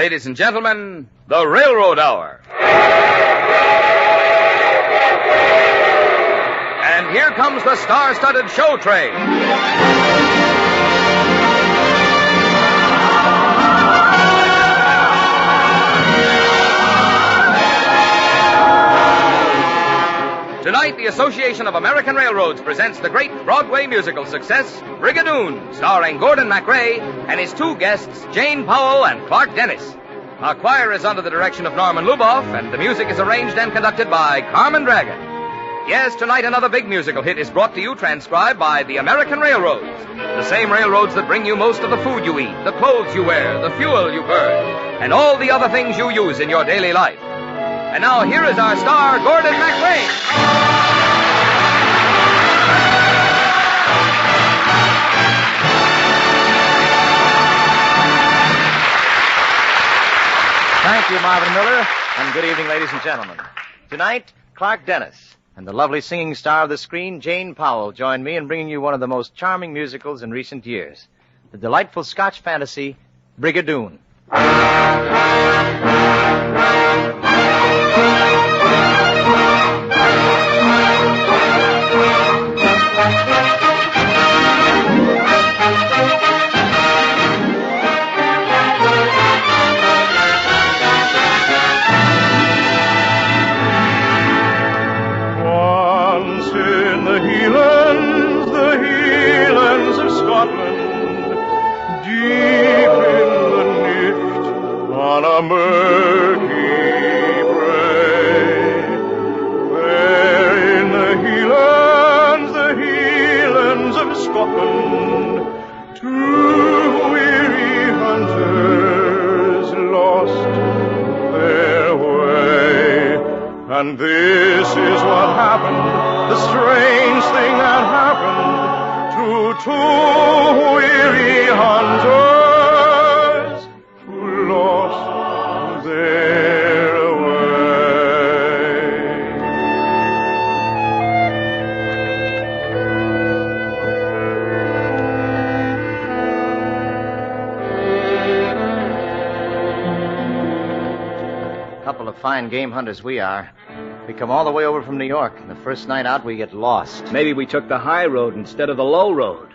Ladies and gentlemen, the Railroad Hour. And here comes the star-studded show train. Tonight, the Association of American Railroads presents the great Broadway musical success, Brigadoon, starring Gordon MacRae and his two guests, Jane Powell and Clark Dennis. Our choir is under the direction of Norman Luboff, and the music is arranged and conducted by Carmen Dragon. Yes, tonight another big musical hit is brought to you, transcribed by the American Railroads. The same railroads that bring you most of the food you eat, the clothes you wear, the fuel you burn, and all the other things you use in your daily life. And now here is our star, Gordon MacRae. Thank you, Marvin Miller, and good evening, ladies and gentlemen. Tonight, Clark Dennis and the lovely singing star of the screen, Jane Powell, join me in bringing you one of the most charming musicals in recent years, the delightful Scotch fantasy, Brigadoon. On a murky brae, there in the Highlands of Scotland, two weary hunters lost their way. And this is what happened, the strange thing that happened to two weary hunters. Couple of fine game hunters we are. We come all the way over from New York, and the first night out we get lost. Maybe we took the high road instead of the low road.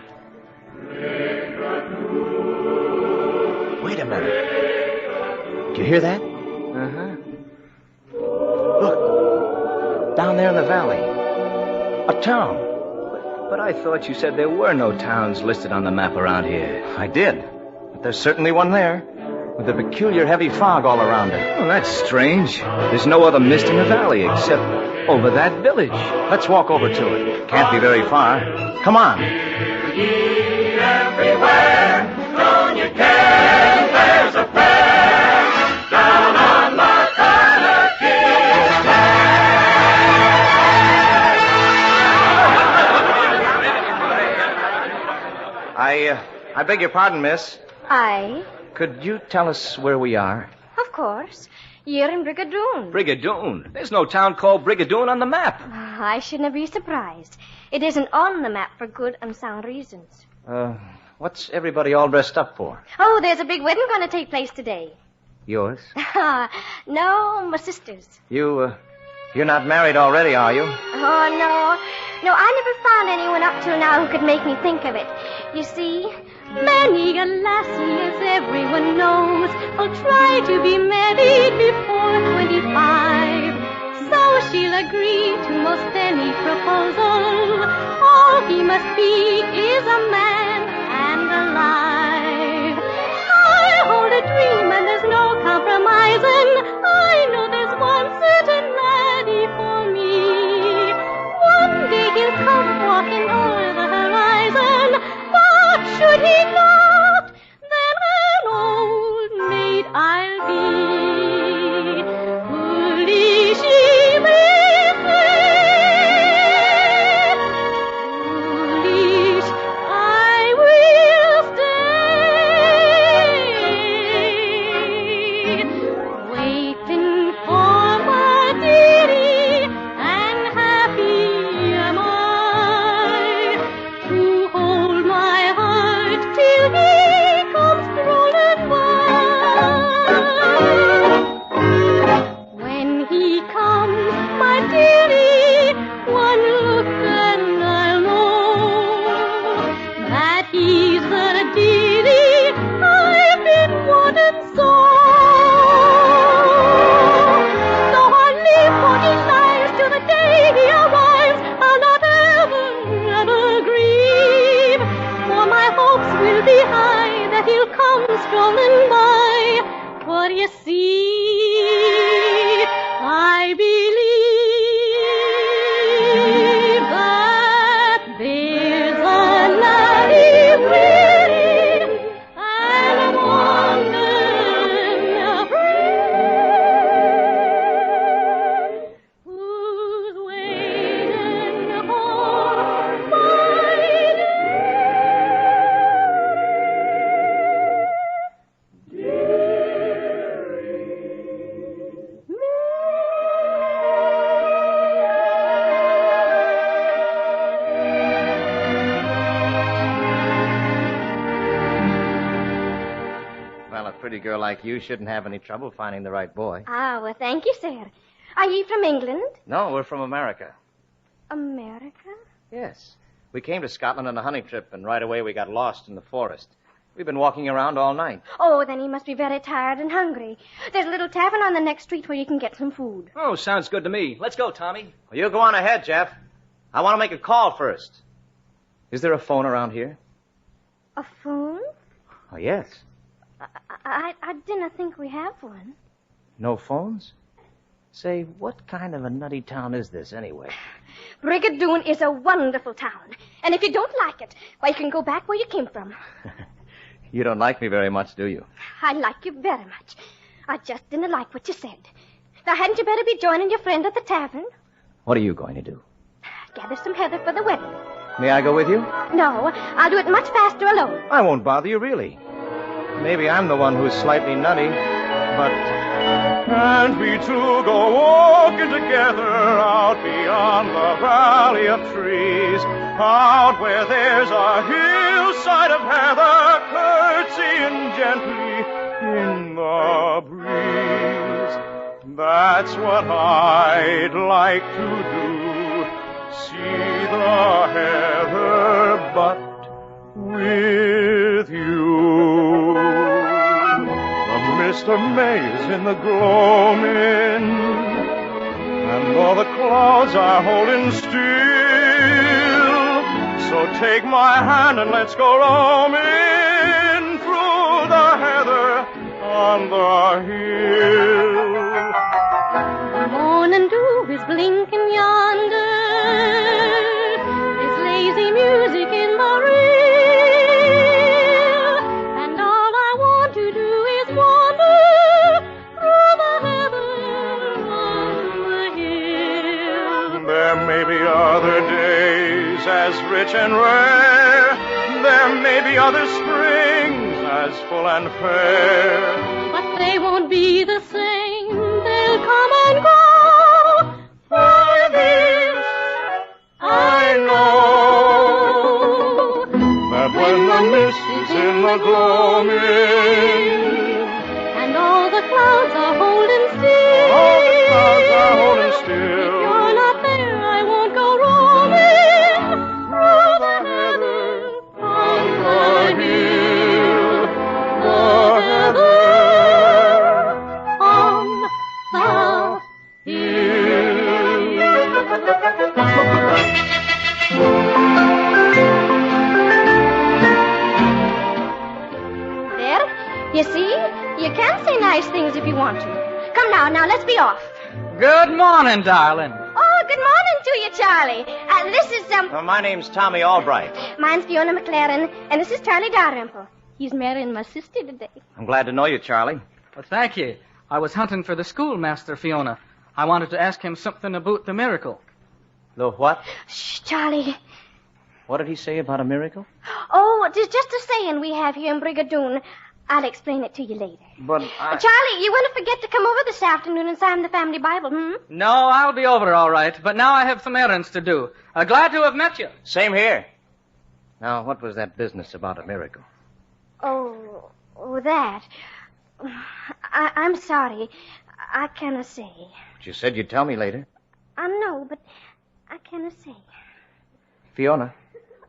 Wait a minute. Do you hear that? Uh-huh. Look, down there in the valley. A town. But I thought you said there were no towns listed on the map around here. I did, but there's certainly one there, with a peculiar heavy fog all around it. Well, that's strange. There's no other mist in the valley except over that village. Let's walk over to it. Can't be very far. Come on. Everywhere, don't you care? There's a fair down on the I beg your pardon, miss. Aye. Could you tell us where we are? Of course. You're in Brigadoon. Brigadoon? There's no town called Brigadoon on the map. I shouldn't be surprised. It isn't on the map for good and sound reasons. What's everybody all dressed up for? Oh, there's a big wedding going to take place today. Yours? No, my sister's. You're not married already, are you? Oh, no. No, I never found anyone up till now who could make me think of it. You see, many a lassie, as everyone knows, will try to be married before 25. So she'll agree to most any proposal. All he must be is a man and alive. I hold a dream and there's no compromising. I know there's one certain laddie for me. One day he'll come walking o'er the horizon, but should he not, then an old maid I'll be. Foolish ye may say, foolish I will stay. Wait strolling by. For you see, I believe that there's a nutty pretty and a wandering friend who's waiting for my Well, a pretty girl like you shouldn't have any trouble finding the right boy. Ah, well, thank you, sir. Are you from England? No, we're from America. America? Yes. We came to Scotland on a hunting trip, and right away we got lost in the forest. We've been walking around all night. Oh, then he must be very tired and hungry. There's a little tavern on the next street where you can get some food. Oh, sounds good to me. Let's go, Tommy. Well, you go on ahead, Jeff. I want to make a call first. Is there a phone around here? A phone? Oh, yes. I didn't think we have one. No phones? Say, what kind of a nutty town is this, anyway? Brigadoon is a wonderful town. And if you don't like it, well, you can go back where you came from. You don't like me very much, do you? I like you very much. I just didn't like what you said. Now, hadn't you better be joining your friend at the tavern? What are you going to do? Gather some heather for the wedding. May I go with you? No, I'll do it much faster alone. I won't bother you, really. Maybe I'm the one who's slightly nutty, but... And we two go walking together out beyond the valley of trees, out where there's a hillside of heather curtsying gently in the breeze. That's what I'd like to do, see the heather, but with you. The mist of May is in the gloaming, and all the clouds are holding still. So take my hand and let's go roaming through the heather on the hill. The morning dew is blinking yonder. There's lazy music in the rill. And all I want to do is wander through the heather on the hill. There may be other days as rich and rare. There may be other springs as full and fair. But they won't be the same. They'll come and go. For this I know That when the mist is in the gloaming, and all the clouds are holding still. all the clouds are holding If still. you're not there, I won't go roaming through the heather on the hill. The heather on the There, you see? You can say nice things if you want to. Come now, let's be off. Good morning, darling. Oh, good morning to you, Charlie. This is, My name's Tommy Albright. mine's Fiona McLaren, and this is Charlie Dalrymple. He's marrying my sister today. I'm glad to know you, Charlie. Well, thank you. I was hunting for the schoolmaster, Fiona. I wanted to ask him something about the miracle. The what? Shh, Charlie. What did he say about a miracle? Oh, it's just a saying we have here in Brigadoon. I'll explain it to you later. But Charlie, you won't forget to come over this afternoon and sign the family Bible, No, I'll be over all right, but now I have some errands to do. Glad to have met you. Same here. Now, what was that business about a miracle? Oh, that. I'm sorry. I cannot say. But you said you'd tell me later. I know, but I cannot say. Fiona,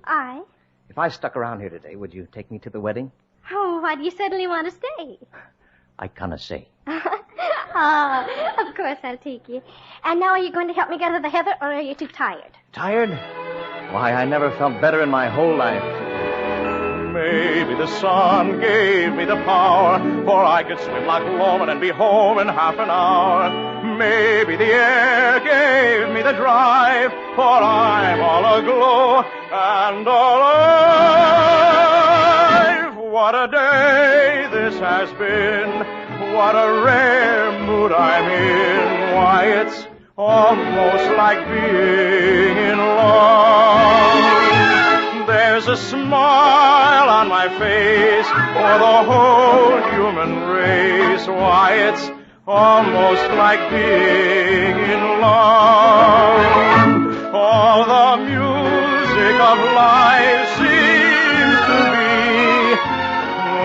I? if I stuck around here today, would you take me to the wedding? Oh, why do you suddenly want to stay? I kinda say. Of course I'll take you. And now are you going to help me gather the heather, or are you too tired? Tired? Why, I never felt better in my whole life. Maybe the sun gave me the power, for I could swim like Loman and be home in half an hour. Maybe the air gave me the drive, for I'm all aglow and alive. What a day this has been. What a rare mood I'm in. Why, it's almost like being in love. There's a smile on my face for the whole human race. Why, it's almost like being in love. All the music of life seems to be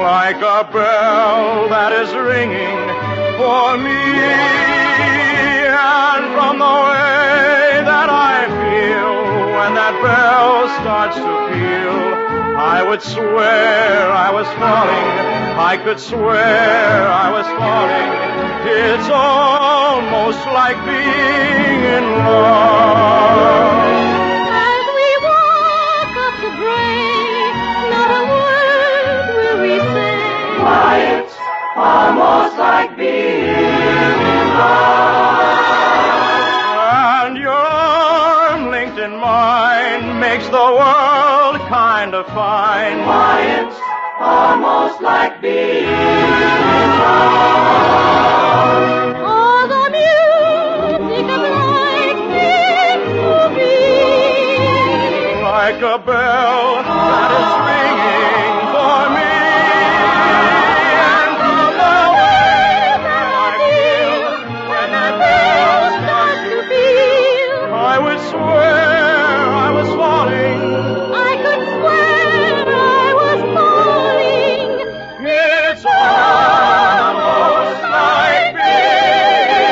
like a bell that is ringing for me. And from the way that I feel when that bell starts to peal, I would swear I was falling. I could swear I was falling. It's almost like being in love. As we walk up the grave, not a word will we say. Why, it's almost like being in love. And your arm linked in mine makes the world kind of fine. Why, it's almost like being in love. All the music of life seems to be Like a bell that is ringing for me. And from the way that I feel when that bell starts to peal, I would swear I was falling. I could swear I was falling. It's almost like being in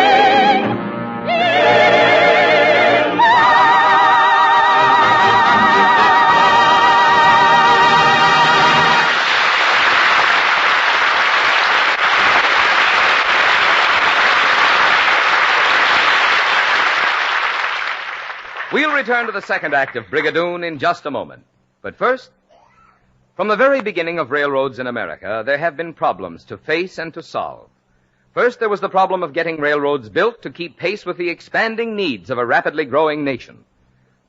We'll return to the second act of Brigadoon in just a moment. But first, from the very beginning of railroads in America, there have been problems to face and to solve. First, there was the problem of getting railroads built to keep pace with the expanding needs of a rapidly growing nation.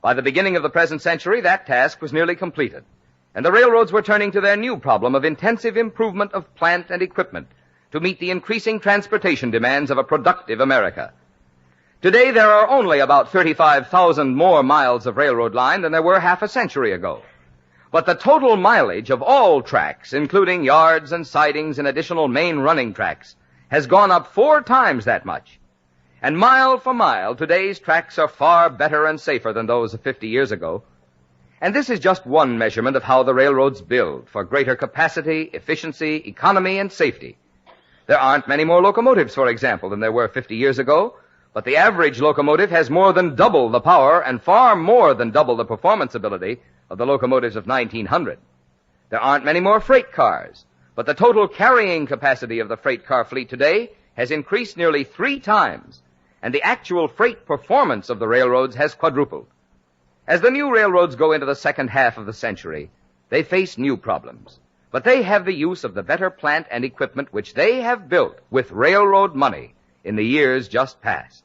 By the beginning of the present century, that task was nearly completed, and the railroads were turning to their new problem of intensive improvement of plant and equipment to meet the increasing transportation demands of a productive America. Today, there are only about 35,000 more miles of railroad line than there were half a century ago. But the total mileage of all tracks, including yards and sidings and additional main running tracks, has gone up 4 times that much. And mile for mile, today's tracks are far better and safer than those of 50 years ago. And this is just one measurement of how the railroads build for greater capacity, efficiency, economy, and safety. There aren't many more locomotives, for example, than there were 50 years ago, but the average locomotive has more than double the power and far more than double the performance ability of the locomotives of 1900. There aren't many more freight cars, but the total carrying capacity of the freight car fleet today has increased nearly 3 times, and the actual freight performance of the railroads has quadrupled. As the new railroads go into the second half of the century, they face new problems, but they have the use of the better plant and equipment which they have built with railroad money in the years just past.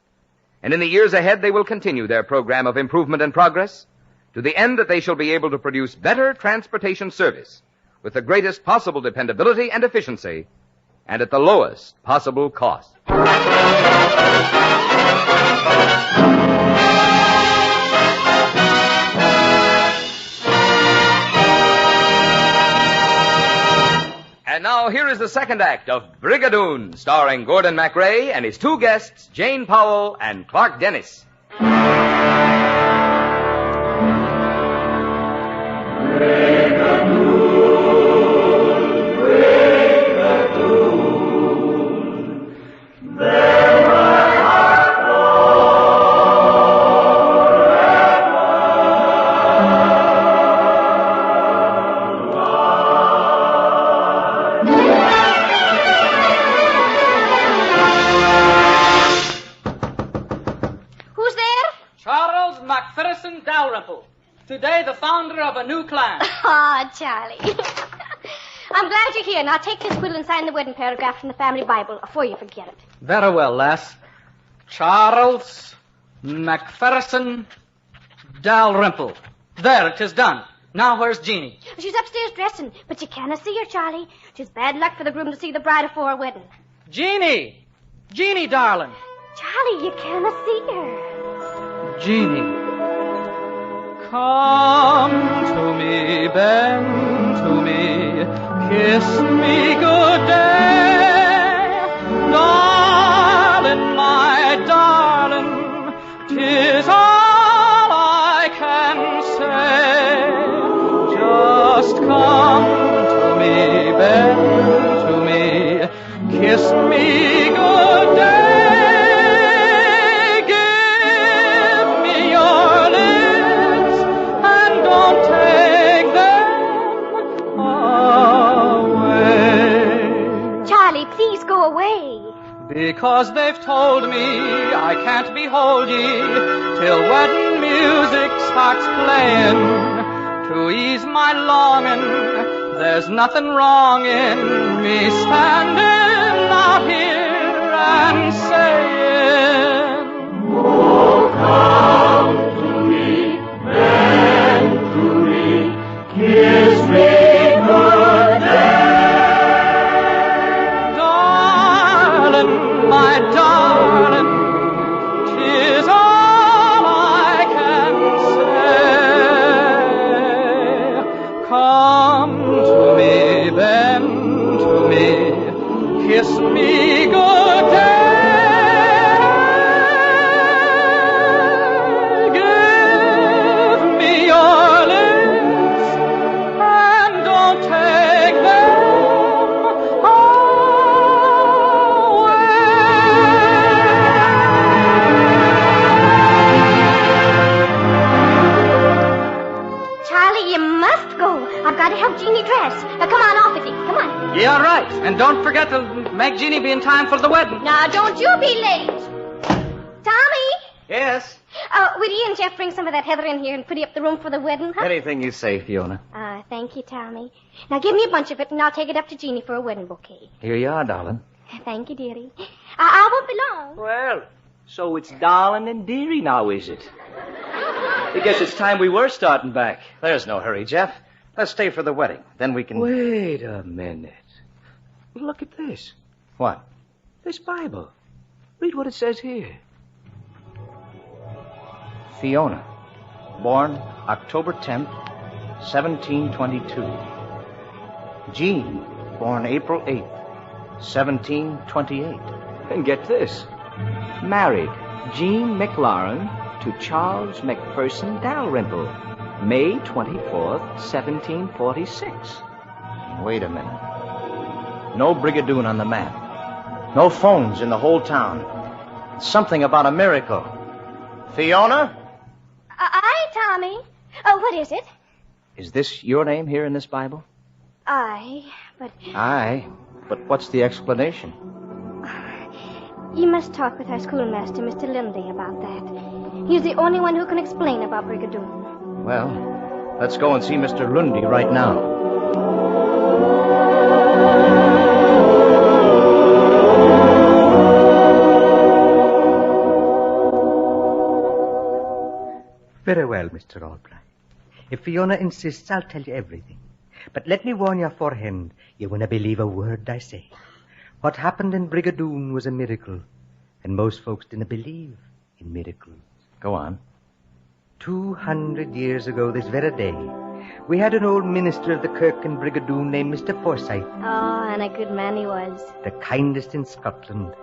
And in the years ahead, they will continue their program of improvement and progress to the end that they shall be able to produce better transportation service with the greatest possible dependability and efficiency and at the lowest possible cost. And now here is the second act of Brigadoon, starring Gordon MacRae and his 2 guests, Jane Powell and Clark Dennis. Macpherson Dalrymple, today the founder of a new clan. Ah, Charlie. I'm glad you're here. Now take this quill and sign the wedding paragraph from the family Bible before you forget it. Very well, lass. Charles Macpherson Dalrymple. There, it is done. Now where's Jeanie? She's upstairs dressing, but you cannot see her, Charlie. It's bad luck for the groom to see the bride afore her wedding. Jeanie! Jeanie, darling. Charlie, you cannot see her. Jeanie. Come to me, bend to me, kiss me good day. Darling, my darling, 'tis all I can say. Just come to me, bend to me, kiss me good day. Because they've told me I can't behold ye till wedding music starts playing. To ease my longing, there's nothing wrong in me standing out here and saying, oh, come to me, bend to me, kiss me good day. My darling, 'tis all I can say. Come to me, bend to me, kiss me good day. Give me your lips and don't take them. I've got to help Jeanie dress. Now, come on, off with you. Come on. Yeah, all right. And don't forget to make Jeanie be in time for the wedding. Now, don't you be late. Tommy? Yes? Will you and Jeff bring some of that heather in here and pretty up the room for the wedding, huh? Anything you say, Fiona. Thank you, Tommy. Now, give me a bunch of it, and I'll take it up to Jeanie for a wedding bouquet. Here you are, darling. Thank you, dearie. I won't be long. Well, so it's darling and dearie now, is it? I guess it's time we were starting back. There's no hurry, Jeff. Let's stay for the wedding. Then we can... Wait a minute. Look at this. What? This Bible. Read what it says here. Fiona, born October 10th, 1722. Jean, born April 8th, 1728. And get this. Married Jean McLaren to Charles McPherson Dalrymple, May 24th, 1746. Wait a minute. No Brigadoon on the map. No phones in the whole town. Something about a miracle. Fiona? Aye, Tommy. What is it? Is this your name here in this Bible? Aye, but... Aye, but what's the explanation? You must talk with our schoolmaster, Mr. Lindy, about that. He's the only one who can explain about Brigadoon. Well, let's go and see Mr. Lundy right now. Very well, Mr. Albright. If Fiona insists, I'll tell you everything. But let me warn you aforehand, you won't believe a word I say. What happened in Brigadoon was a miracle, and most folks didn't believe in miracles. Go on. 200 years ago this very day, we had an old minister of the kirk in Brigadoon named Mr. Forsyth. Oh, and a good man he was. The kindest in Scotland.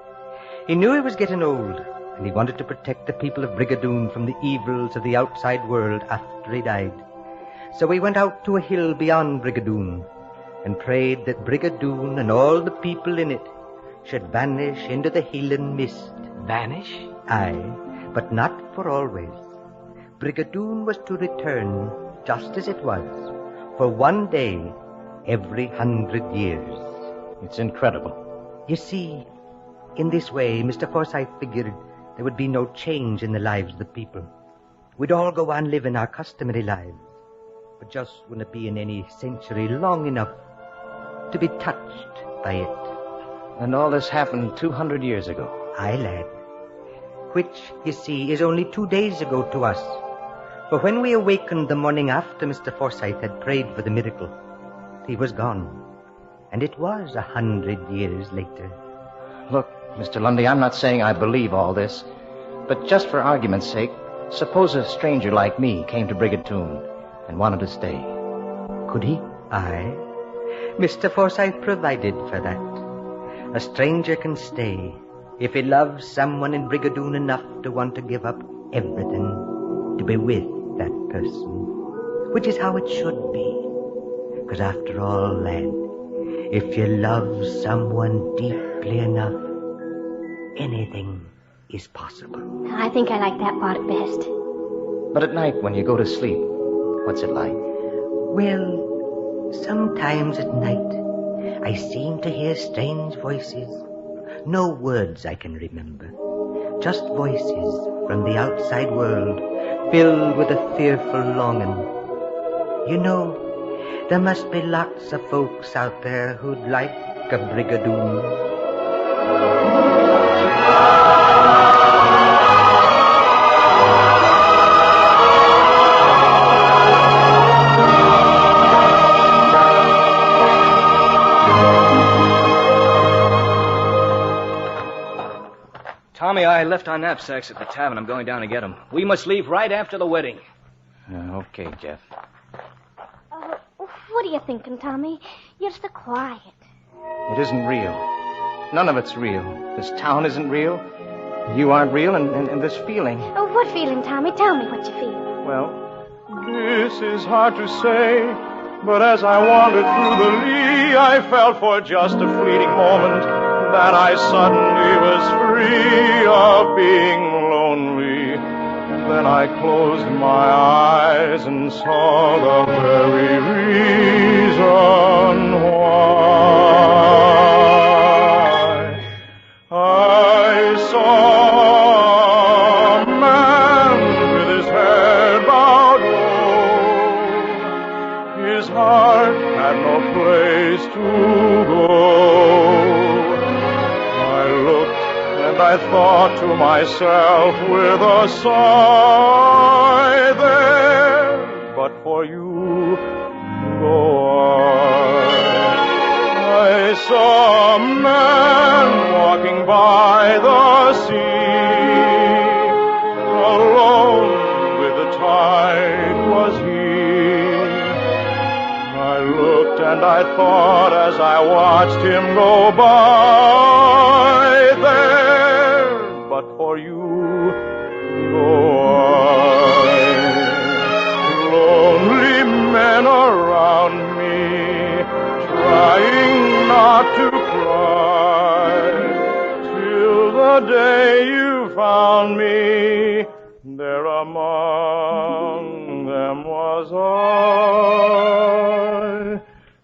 He knew he was getting old, and he wanted to protect the people of Brigadoon from the evils of the outside world after he died. So he went out to a hill beyond Brigadoon and prayed that Brigadoon and all the people in it should vanish into the healing mist. Vanish? Aye, but not for always. Brigadoon was to return just as it was, for one day every 100 years. It's incredible. You see, in this way, Mr. Forsyth figured there would be no change in the lives of the people. We'd all go on living our customary lives, but just wouldn't be in any century long enough to be touched by it. And all this happened 200 years ago. Aye, lad. Which, you see, is only 2 days ago to us. For when we awakened the morning after Mr. Forsyth had prayed for the miracle, he was gone. And it was 100 years later. Look, Mr. Lundy, I'm not saying I believe all this, but just for argument's sake, suppose a stranger like me came to Brigadoon and wanted to stay. Could he? Aye. Mr. Forsyth provided for that. A stranger can stay if he loves someone in Brigadoon enough to want to give up everything to be with that person. Which is how it should be. Because after all, lad, if you love someone deeply enough, anything is possible. I think I like that part best. But at night when you go to sleep, what's it like? Well, sometimes at night, I seem to hear strange voices. No words I can remember. Just voices from the outside world, filled with a fearful longing. You know, there must be lots of folks out there who'd like a Brigadoon. Tommy, I left our knapsacks at the tavern. I'm going down to get them. We must leave right after the wedding. Okay, Jeff. What are you thinking, Tommy? You're so quiet. It isn't real. None of it's real. This town isn't real. You aren't real, and this feeling. Oh, what feeling, Tommy? Tell me what you feel. Well, This is hard to say, but as I wandered through the lee, I felt for just a fleeting moment that I suddenly was free of being lonely. Then I closed my eyes and saw the very reason why. I saw a man with his head bowed low. His heart had no place to go. I thought to myself with a sigh, there, but for you, go on. I saw a man walking by the sea, alone with the tide was he. I looked and I thought as I watched him go by, there, but for you, go I. Lonely men around me, trying not to cry, till the day you found me, there among them was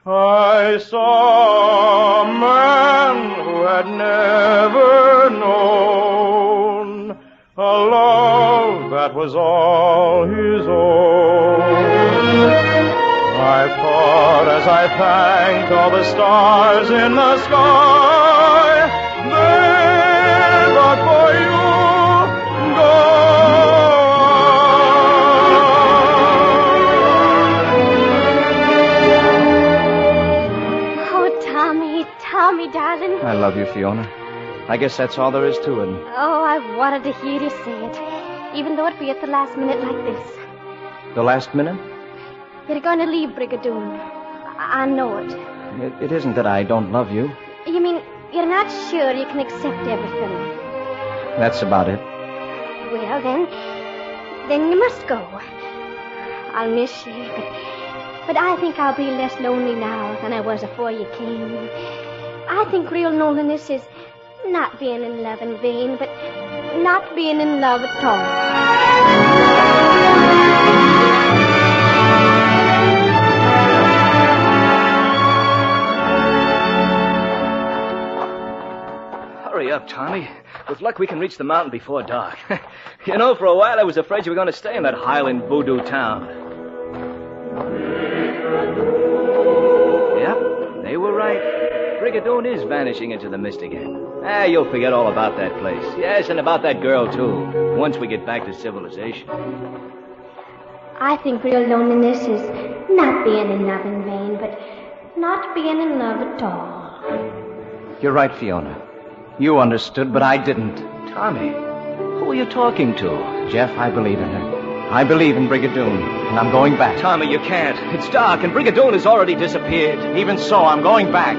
I saw a man who had never known a love that was all his own. I thought as I thanked all the stars in the sky, there but for you, go. Tommy, darling. I love you, Fiona. I guess that's all there is to it. Oh, I wanted to hear you say it, even though it be at the last minute like this. The last minute? You're going to leave Brigadoon. I know it. It isn't that I don't love you. You mean you're not sure you can accept everything? That's about it. Well, then you must go. I'll miss you, but I think I'll be less lonely now than I was before you came. I think real loneliness is not being in love in vain, but not being in love at all. Hurry up, Tommy. With luck, we can reach the mountain before dark. You know, for a while I was afraid you were going to stay in that Highland voodoo town. Yep, They were right. Brigadoon is vanishing into the mist again. You'll forget all about that place. Yes, and about that girl, too, once we get back to civilization. I think real loneliness is not being in love in vain, but not being in love at all. You're right, Fiona. You understood, but I didn't. Tommy, who are you talking to? Jeff, I believe in her. I believe in Brigadoon, and I'm going back. Tommy, you can't. It's dark, and Brigadoon has already disappeared. Even so, I'm going back.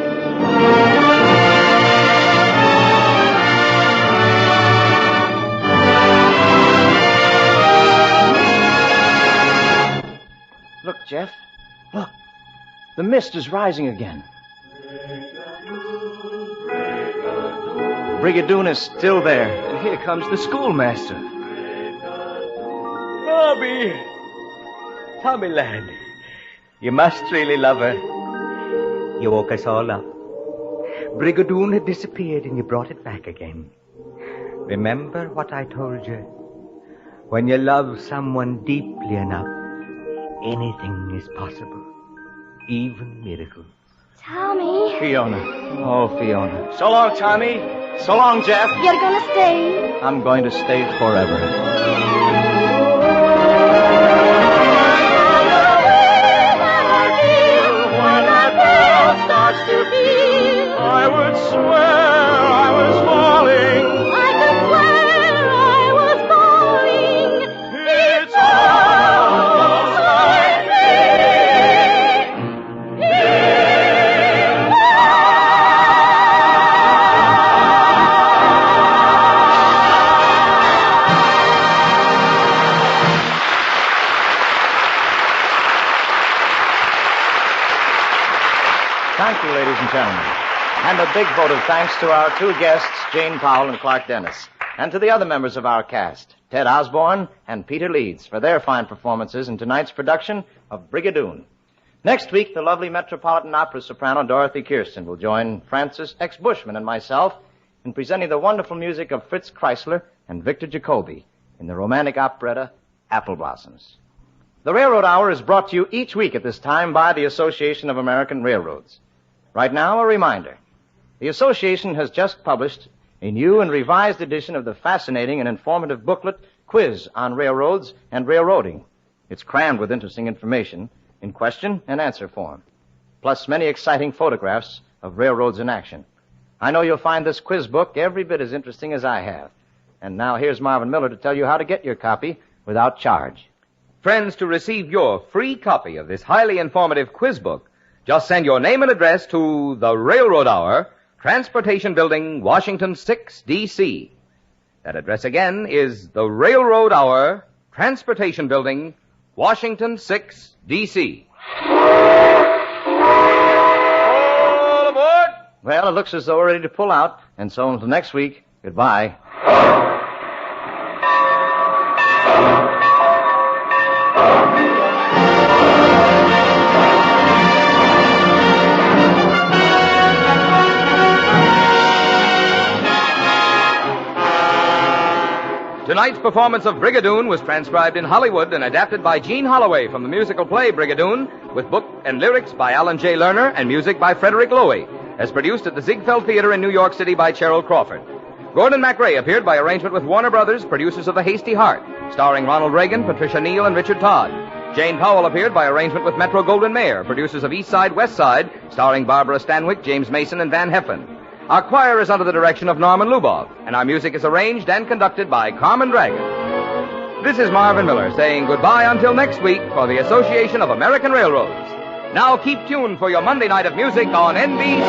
Look, Jeff. Look. The mist is rising again. Brigadoon is still there. And here comes the schoolmaster. Tommy, lad. You must really love her. You woke us all up. Brigadoon had disappeared and you brought it back again. Remember what I told you. When you love someone deeply enough, anything is possible. Even miracles. Tommy. Fiona. Oh, Fiona. So long, Tommy. So long, Jeff. You're gonna stay? I'm going to stay forever. I would swear I was falling. I could swear I was falling. It's almost like Thank you, ladies and gentlemen. And a big vote of thanks to our two guests, Jane Powell and Clark Dennis, and to the other members of our cast, Ted Osborne and Peter Leeds, for their fine performances in tonight's production of Brigadoon. Next week, the lovely Metropolitan Opera soprano Dorothy Kirsten will join Francis X. Bushman and myself in presenting the wonderful music of Fritz Kreisler and Victor Jacobi in the romantic operetta Apple Blossoms. The Railroad Hour is brought to you each week at this time by the Association of American Railroads. Right now, a reminder. The association has just published a new and revised edition of the fascinating and informative booklet, Quiz on Railroads and Railroading. It's crammed with interesting information in question and answer form, plus many exciting photographs of railroads in action. I know you'll find this quiz book every bit as interesting as I have. And now here's Marvin Miller to tell you how to get your copy without charge. Friends, to receive your free copy of this highly informative quiz book, just send your name and address to the Railroad Hour, Transportation Building, Washington 6, D.C. That address again is the Railroad Hour, Transportation Building, Washington 6, D.C. All aboard! Well, it looks as though we're ready to pull out, and so until next week, goodbye. Tonight's performance of Brigadoon was transcribed in Hollywood and adapted by Gene Holloway from the musical play Brigadoon, with book and lyrics by Alan J. Lerner and music by Frederick Loewy, as produced at the Ziegfeld Theater in New York City by Cheryl Crawford. Gordon MacRae appeared by arrangement with Warner Brothers, producers of The Hasty Heart, starring Ronald Reagan, Patricia Neal, and Richard Todd. Jane Powell appeared by arrangement with Metro Goldwyn Mayer, producers of East Side, West Side, starring Barbara Stanwyck, James Mason, and Van Heffen. Our choir is under the direction of Norman Lubov, and our music is arranged and conducted by Carmen Dragon. This is Marvin Miller saying goodbye until next week for the Association of American Railroads. Now keep tuned for your Monday night of music on NBC.